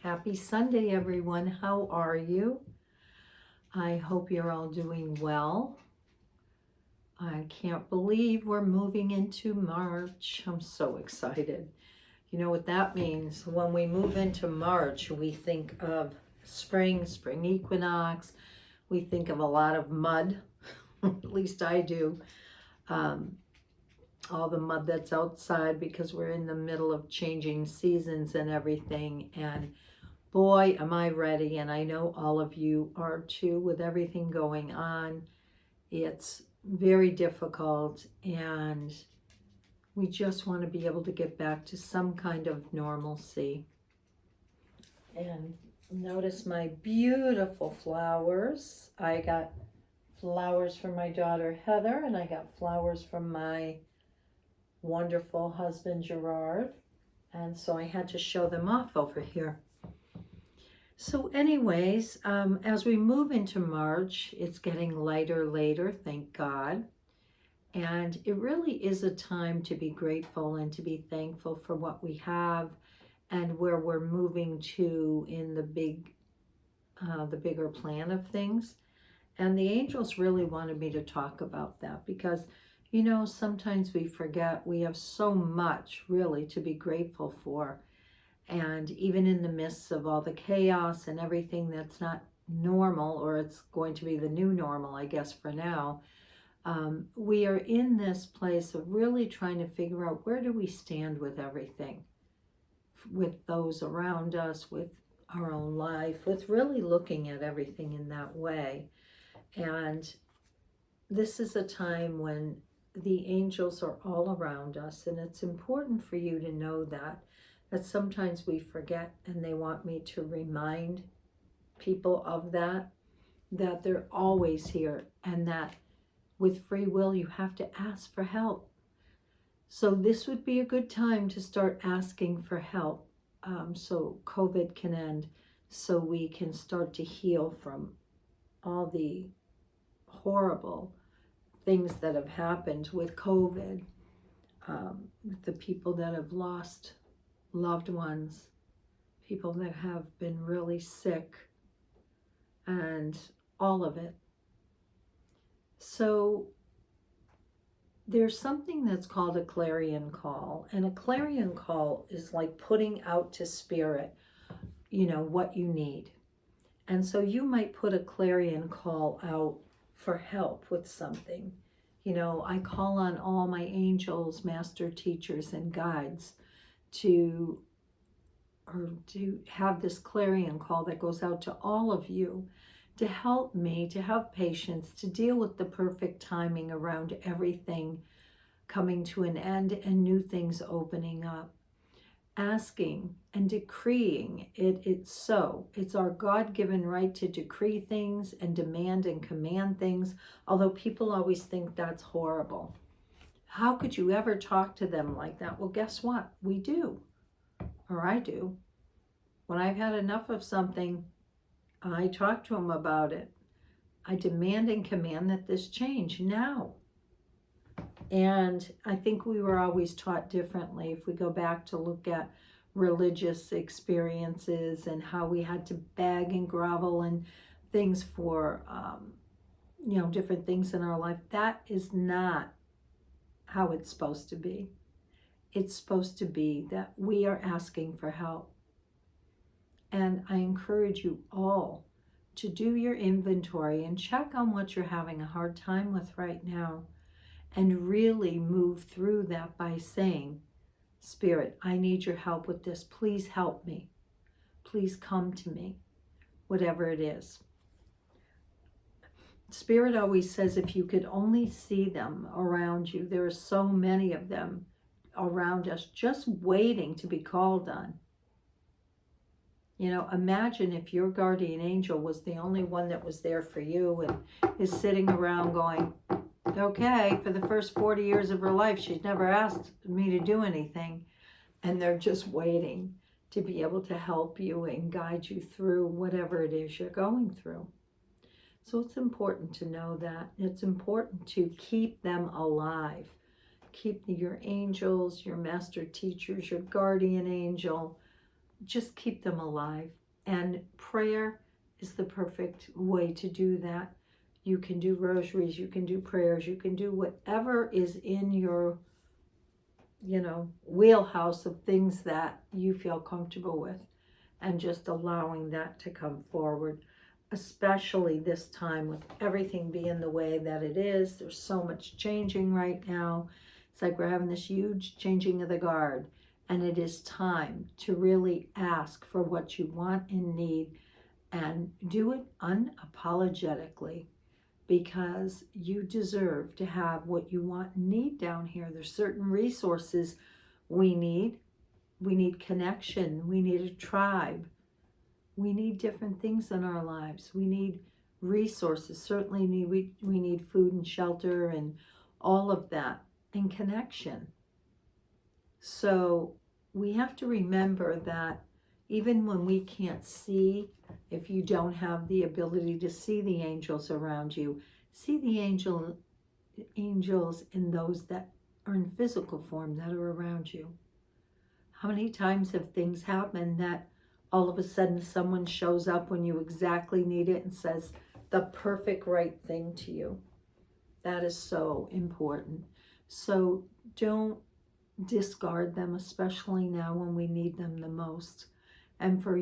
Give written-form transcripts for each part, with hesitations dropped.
Happy Sunday, everyone. How are you? I hope you're all doing well. I can't believe we're moving into March. I'm so excited. You know what that means? When we move into March, we think of spring equinox. We think of a lot of mud, at least I do. All the mud that's outside because we're in the middle of changing seasons and everything. And boy, am I ready, and I know all of you are too, with everything going on. It's very difficult, and we just want to be able to get back to some kind of normalcy. And notice my beautiful flowers. I got flowers from my daughter Heather, and I got flowers from my wonderful husband Gerard, and so I had to show them off over here. So anyways, as we move into March, it's getting lighter later, thank God. And it really is a time to be grateful and to be thankful for what we have and where we're moving to in the bigger plan of things. And the angels really wanted me to talk about that because, you know, sometimes we forget we have so much really to be grateful for. And even in the midst of all the chaos and everything that's not normal, or it's going to be the new normal, I guess, for now, we are in this place of really trying to figure out where do we stand with everything, with those around us, with our own life, with really looking at everything in that way. And this is a time when the angels are all around us, and it's important for you to know that sometimes we forget, and they want me to remind people of that they're always here, and that with free will you have to ask for help. So this would be a good time to start asking for help, so COVID can end, so we can start to heal from all the horrible things that have happened with COVID, the people that have lost loved ones, people that have been really sick, and all of it. So there's something that's called a clarion call, and a clarion call is like putting out to spirit, you know, what you need. And so you might put a clarion call out for help with something. You know, I call on all my angels, master teachers, and guides to have this clarion call that goes out to all of you to help me, to have patience, to deal with the perfect timing around everything coming to an end and new things opening up. Asking and decreeing it's so. It's our God-given right to decree things and demand and command things, although people always think that's horrible. How could you ever talk to them like that? Well, guess what? We do. Or I do. When I've had enough of something, I talk to them about it. I demand and command that this change now. And I think we were always taught differently. If we go back to look at religious experiences and how we had to beg and grovel and things for, you know, different things in our life, that is not how it's supposed to be. It's supposed to be that we are asking for help. And I encourage you all to do your inventory and check on what you're having a hard time with right now, and really move through that by saying, Spirit, I need your help with this. Please help me. Please come to me, whatever it is. Spirit always says if you could only see them around you, there are so many of them around us just waiting to be called on. You know, imagine if your guardian angel was the only one that was there for you and is sitting around going, okay, for the first 40 years of her life, she's never asked me to do anything. And they're just waiting to be able to help you and guide you through whatever it is you're going through. So it's important to know that. It's important to keep them alive. Keep your angels, your master teachers, your guardian angel, just keep them alive. And prayer is the perfect way to do that. You can do rosaries, you can do prayers, you can do whatever is in your, wheelhouse of things that you feel comfortable with, and just allowing that to come forward, especially this time with everything being the way that it is. There's so much changing right now. It's like we're having this huge changing of the guard, and it is time to really ask for what you want and need, and do it unapologetically, because you deserve to have what you want and need down here. There's certain resources we need. We need connection. We need a tribe. We need different things in our lives. We need resources. Certainly we need food and shelter and all of that, and connection. So we have to remember that even when we can't see, if you don't have the ability to see the angels around you, see the angels in those that are in physical form that are around you. How many times have things happened that all of a sudden someone shows up when you exactly need it and says the perfect right thing to you? That is so important. So don't discard them, especially now when we need them the most. And for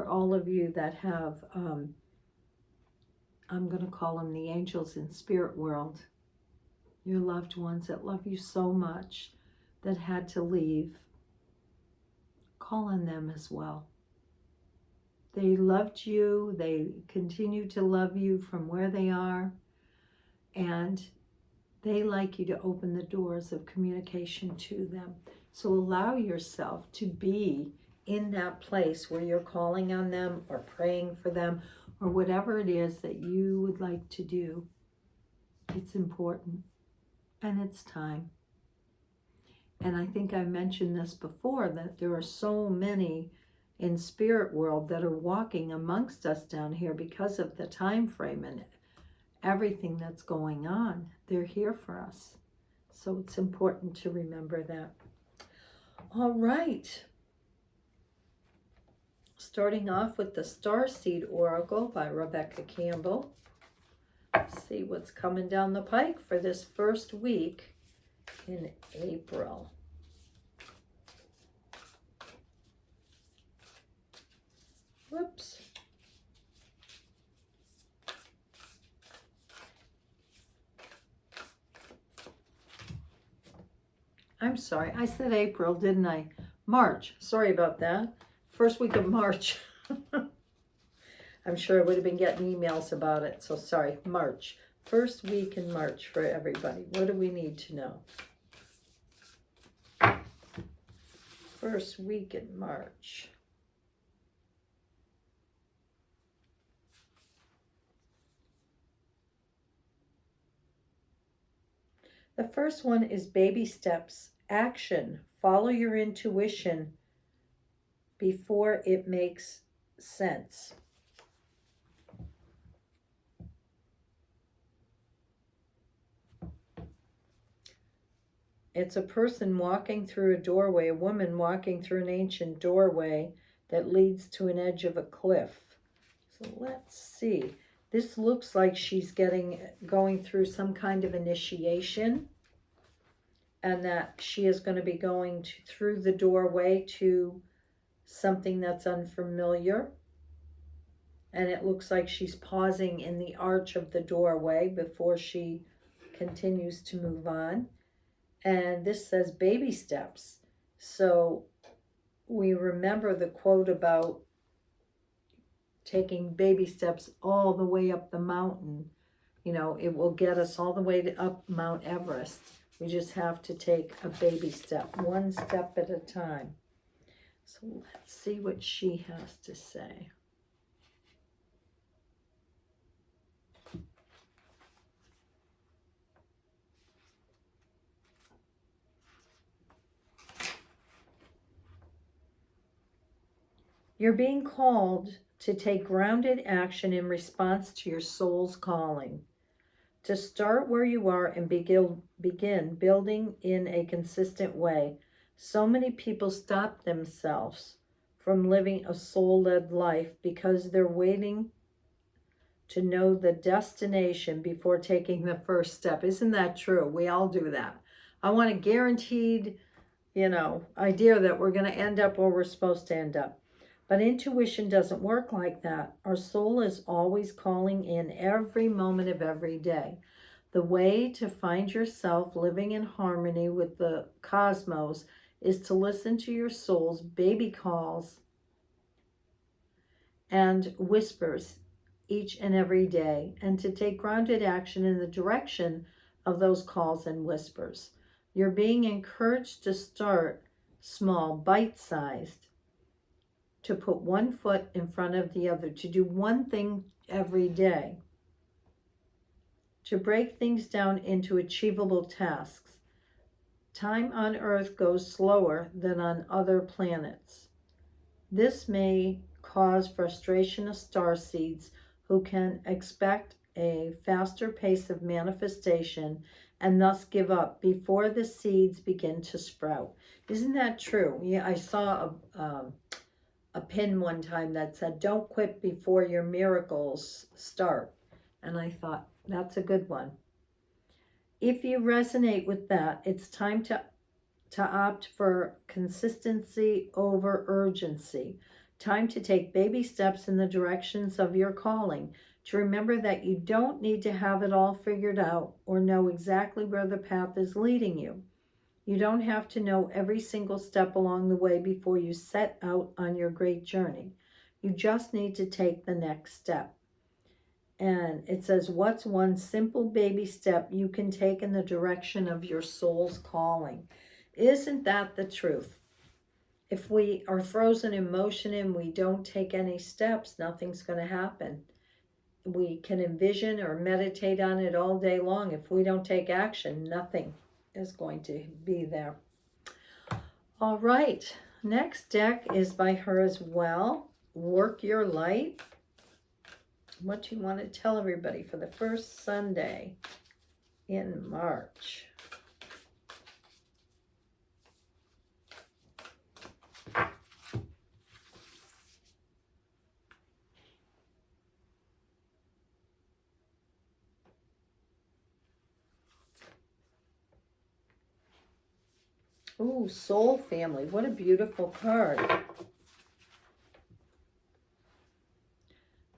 all of you that have, I'm going to call them the angels in spirit world, your loved ones that love you so much that had to leave, call on them as well. They loved you. They continue to love you from where they are. And they like you to open the doors of communication to them. So allow yourself to be in that place where you're calling on them or praying for them or whatever it is that you would like to do. It's important, and it's time. And I think I mentioned this before, that there are so many in spirit world that are walking amongst us down here because of the time frame and everything that's going on. They're here for us. So it's important to remember that. All right. Starting off with the Starseed Oracle by Rebecca Campbell. Let's see what's coming down the pike for this first week in April. Whoops. I'm sorry, I said April, didn't I? March. Sorry about that. First week of March. I'm sure I would have been getting emails about it, so sorry. March. First week in March for everybody. What do we need to know? First week in March. The first one is baby steps. Action. Follow your intuition before it makes sense. It's a person walking through a doorway, a woman walking through an ancient doorway that leads to an edge of a cliff. So let's see. This looks like she's going through some kind of initiation, and that she is going to be going through the doorway to something that's unfamiliar. And it looks like she's pausing in the arch of the doorway before she continues to move on. And this says baby steps. So we remember the quote about taking baby steps all the way up the mountain. You know, it will get us all the way up Mount Everest. We just have to take a baby step, one step at a time. So let's see what she has to say. You're being called to take grounded action in response to your soul's calling. To start where you are and begin building in a consistent way. So many people stop themselves from living a soul-led life because they're waiting to know the destination before taking the first step. Isn't that true? We all do that. I want a guaranteed, idea that we're going to end up where we're supposed to end up. But intuition doesn't work like that. Our soul is always calling in every moment of every day. The way to find yourself living in harmony with the cosmos is to listen to your soul's baby calls and whispers each and every day, and to take grounded action in the direction of those calls and whispers. You're being encouraged to start small, bite-sized, to put one foot in front of the other, to do one thing every day, to break things down into achievable tasks. Time on Earth goes slower than on other planets. This may cause frustration of starseeds who can expect a faster pace of manifestation and thus give up before the seeds begin to sprout. Isn't that true? Yeah, I saw a pin one time that said, "Don't quit before your miracles start." And I thought, that's a good one. If you resonate with that, it's time to opt for consistency over urgency. Time to take baby steps in the directions of your calling. To remember that you don't need to have it all figured out or know exactly where the path is leading you. You don't have to know every single step along the way before you set out on your great journey. You just need to take the next step. And it says, what's one simple baby step you can take in the direction of your soul's calling? Isn't that the truth? If we are frozen in motion and we don't take any steps, nothing's going to happen. We can envision or meditate on it all day long. If we don't take action, nothing is going to be there. All right. Next deck is by her as well. Work Your Light. What do you want to tell everybody for the first Sunday in March? Ooh, Soul Family. What a beautiful card.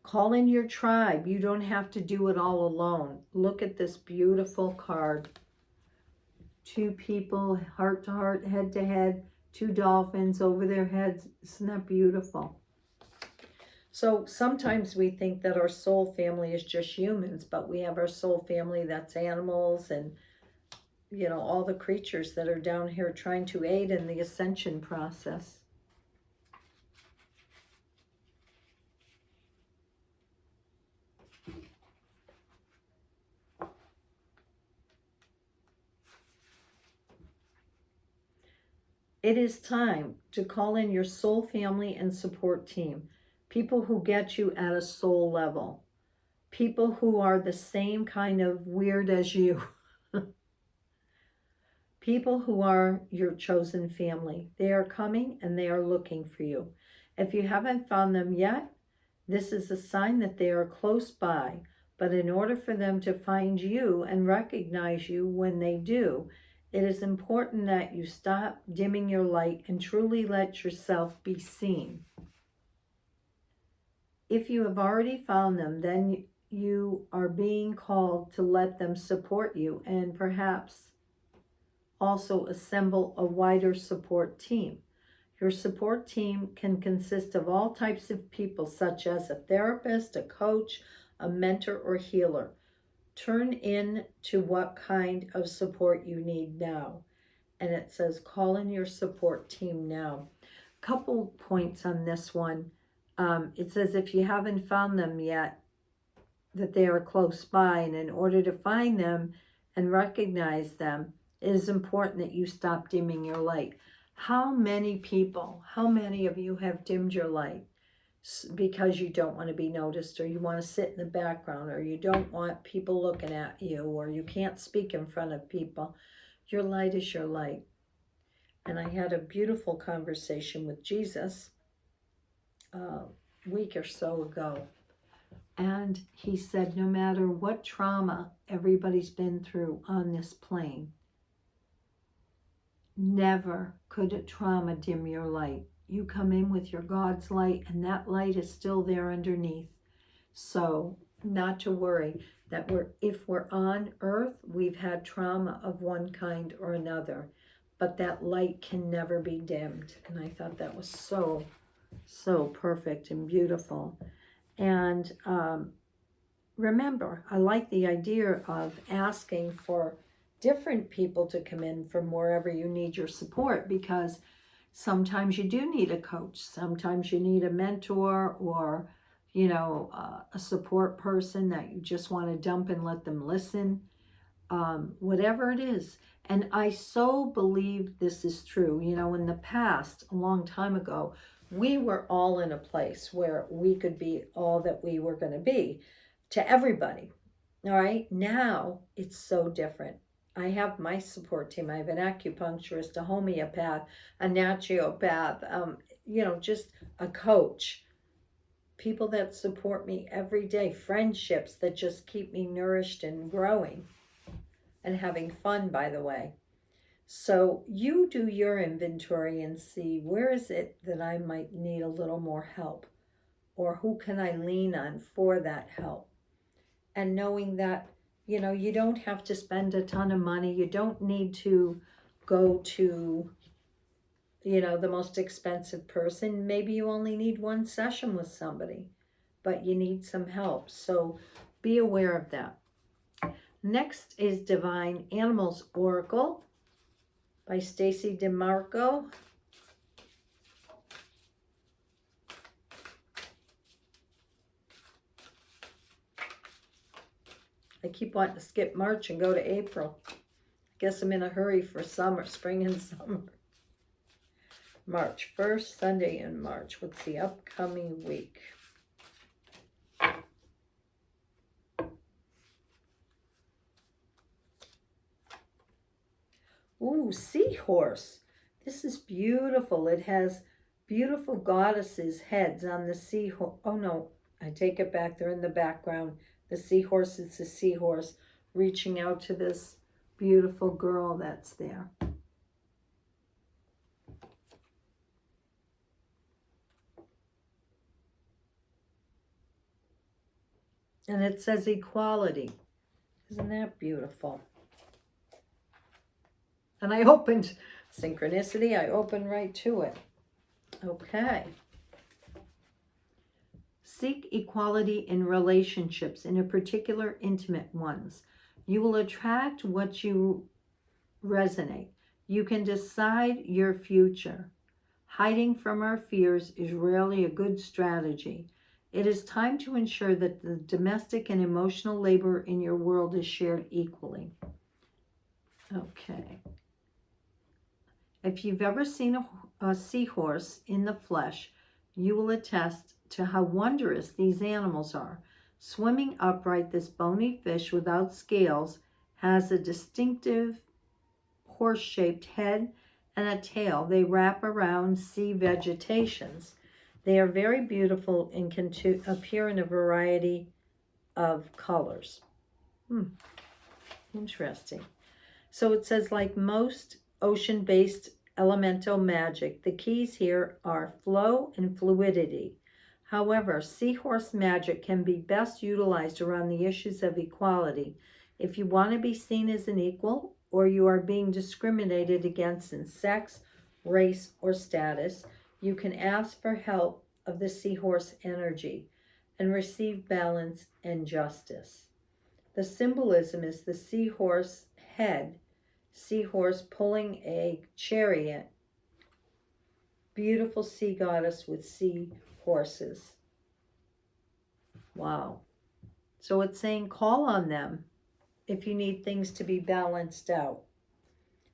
Call in your tribe. You don't have to do it all alone. Look at this beautiful card. Two people, heart to heart, head to head. Two dolphins over their heads. Isn't that beautiful? So sometimes we think that our soul family is just humans, but we have our soul family that's animals and all the creatures that are down here trying to aid in the ascension process. It is time to call in your soul family and support team. People who get you at a soul level. People who are the same kind of weird as you. People who are your chosen family. They are coming and they are looking for you. If you haven't found them yet, this is a sign that they are close by. But in order for them to find you and recognize you when they do, it is important that you stop dimming your light and truly let yourself be seen. If you have already found them, then you are being called to let them support you and perhaps also assemble a wider support team. Your support team can consist of all types of people, such as a therapist, a coach, a mentor, or healer. Turn in to what kind of support you need now. And it says, call in your support team now. Couple points on this one. It says, if you haven't found them yet, that they are close by. And in order to find them and recognize them, it is important that you stop dimming your light. How many of you have dimmed your light because you don't want to be noticed, or you want to sit in the background, or you don't want people looking at you, or you can't speak in front of people? Your light is your light. And I had a beautiful conversation with Jesus, week or so ago. And he said, no matter what trauma everybody's been through on this plane, never could a trauma dim your light. You come in with your God's light, and that light is still there underneath. So not to worry that if we're on earth, we've had trauma of one kind or another, but that light can never be dimmed. And I thought that was so, so perfect and beautiful. And remember, I like the idea of asking for different people to come in from wherever you need your support, because sometimes you do need a coach. Sometimes you need a mentor, or, a support person that you just want to dump and let them listen. Whatever it is. And I so believe this is true. In the past, a long time ago, we were all in a place where we could be all that we were going to be to everybody. All right. Now it's so different. I have my support team. I have an acupuncturist, a homeopath, a naturopath, just a coach. People that support me every day, friendships that just keep me nourished and growing and having fun, by the way. So you do your inventory and see, where is it that I might need a little more help, or who can I lean on for that help? And knowing that, you don't have to spend a ton of money. You don't need to go to, the most expensive person. Maybe you only need one session with somebody, but you need some help. So be aware of that. Next is Divine Animals Oracle by Stacy DeMarco. I keep wanting to skip March and go to April. Guess I'm in a hurry for summer, spring and summer. March, first Sunday in March. What's the upcoming week? Ooh, seahorse. This is beautiful. It has beautiful goddesses' heads on the seahorse. Oh no, I take it back. They're in the background. The seahorse is the seahorse reaching out to this beautiful girl that's there. And it says equality. Isn't that beautiful? And I opened synchronicity. I opened right to it. Okay. Seek equality in relationships, in particular intimate ones. You will attract what you resonate. You can decide your future. Hiding from our fears is rarely a good strategy. It is time to ensure that the domestic and emotional labor in your world is shared equally. Okay. If you've ever seen a seahorse in the flesh, you will attest to how wondrous these animals are. Swimming upright, this bony fish without scales has a distinctive horse-shaped head and a tail. They wrap around sea vegetations. They are very beautiful and can appear in a variety of colors. Interesting. So it says, like most ocean-based elemental magic, the keys here are flow and fluidity. However, seahorse magic can be best utilized around the issues of equality. If you want to be seen as an equal, or you are being discriminated against in sex, race, or status, you can ask for help of the seahorse energy and receive balance and justice. The symbolism is the seahorse head, seahorse pulling a chariot, beautiful sea goddess with sea horses. Wow. So it's saying call on them if you need things to be balanced out.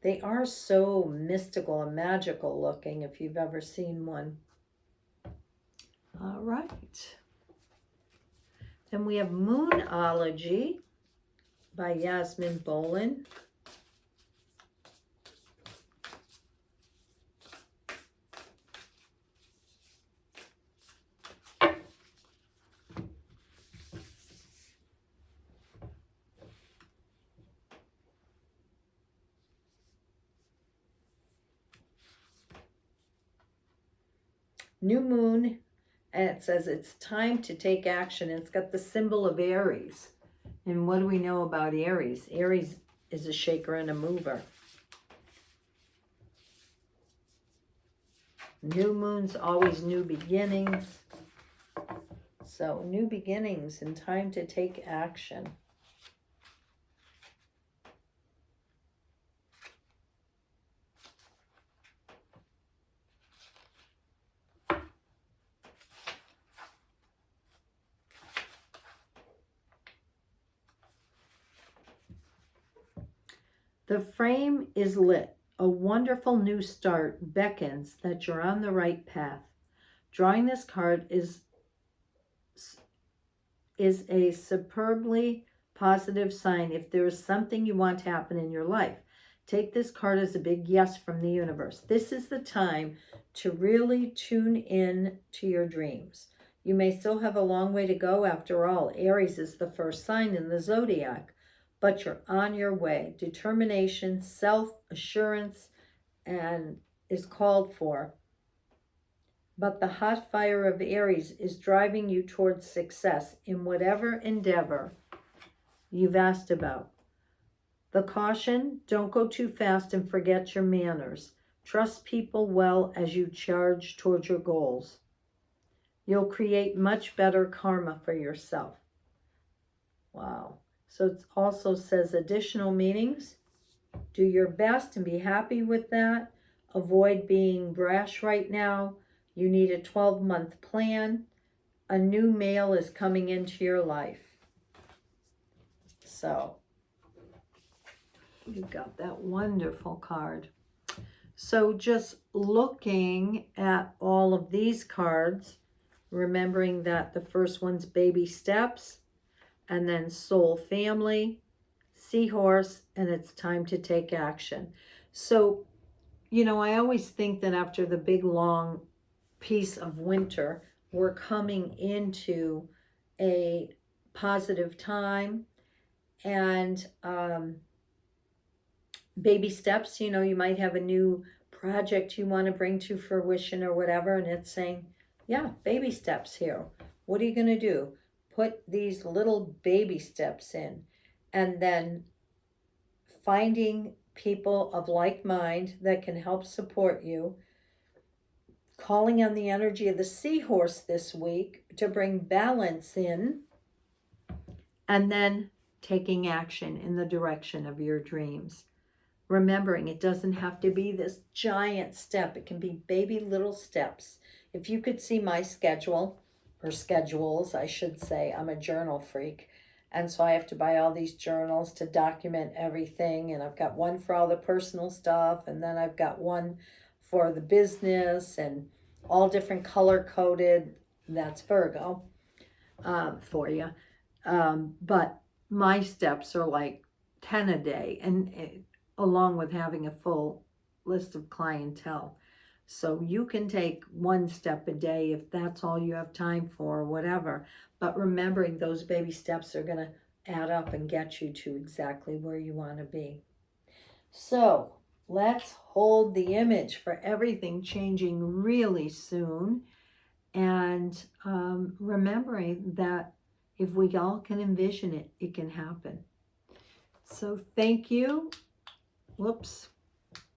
They are so mystical and magical looking if you've ever seen one. All right. Then we have Moonology by Yasmin Bolin. New moon, and it says it's time to take action. It's got the symbol of Aries. And what do we know about Aries? Aries is a shaker and a mover. New moon's always new beginnings. So new beginnings and time to take action. The frame is lit. A wonderful new start beckons that you're on the right path. Drawing this card is a superbly positive sign if there is something you want to happen in your life. Take this card as a big yes from the universe. This is the time to really tune in to your dreams. You may still have a long way to go. After all, Aries is the first sign in the zodiac, but you're on your way. Determination, self-assurance, and is called for. But the hot fire of Aries is driving you towards success in whatever endeavor you've asked about. The caution, don't go too fast and forget your manners. Trust people well as you charge towards your goals. You'll create much better karma for yourself. Wow. So it also says additional meanings. Do your best and be happy with that. Avoid being brash right now. You need a 12-month plan. A new male is coming into your life. So you got that wonderful card. So just looking at all of these cards, remembering that the first one's baby steps, and then soul family, seahorse, and it's time to take action. So, you know, I always think that after the big long piece of winter, we're coming into a positive time, and baby steps, you know, you might have a new project you want to bring to fruition or whatever, and it's saying, yeah, baby steps here. What are you going to do? Put these little baby steps in, and then finding people of like mind that can help support you, calling on the energy of the seahorse this week to bring balance in, and then taking action in the direction of your dreams. Remembering it doesn't have to be this giant step. It can be baby little steps. If you could see my schedule, or schedules, I should say, I'm a journal freak. And so I have to buy all these journals to document everything. And I've got one for all the personal stuff. And then I've got one for the business, and all different color coded. That's Virgo for you. But my steps are like 10 a day, and along with having a full list of clientele. So you can take one step a day if that's all you have time for, or whatever. But remembering those baby steps are going to add up and get you to exactly where you want to be. So let's hold the image for everything changing really soon. And remembering that if we all can envision it, it can happen. So thank you. Whoops.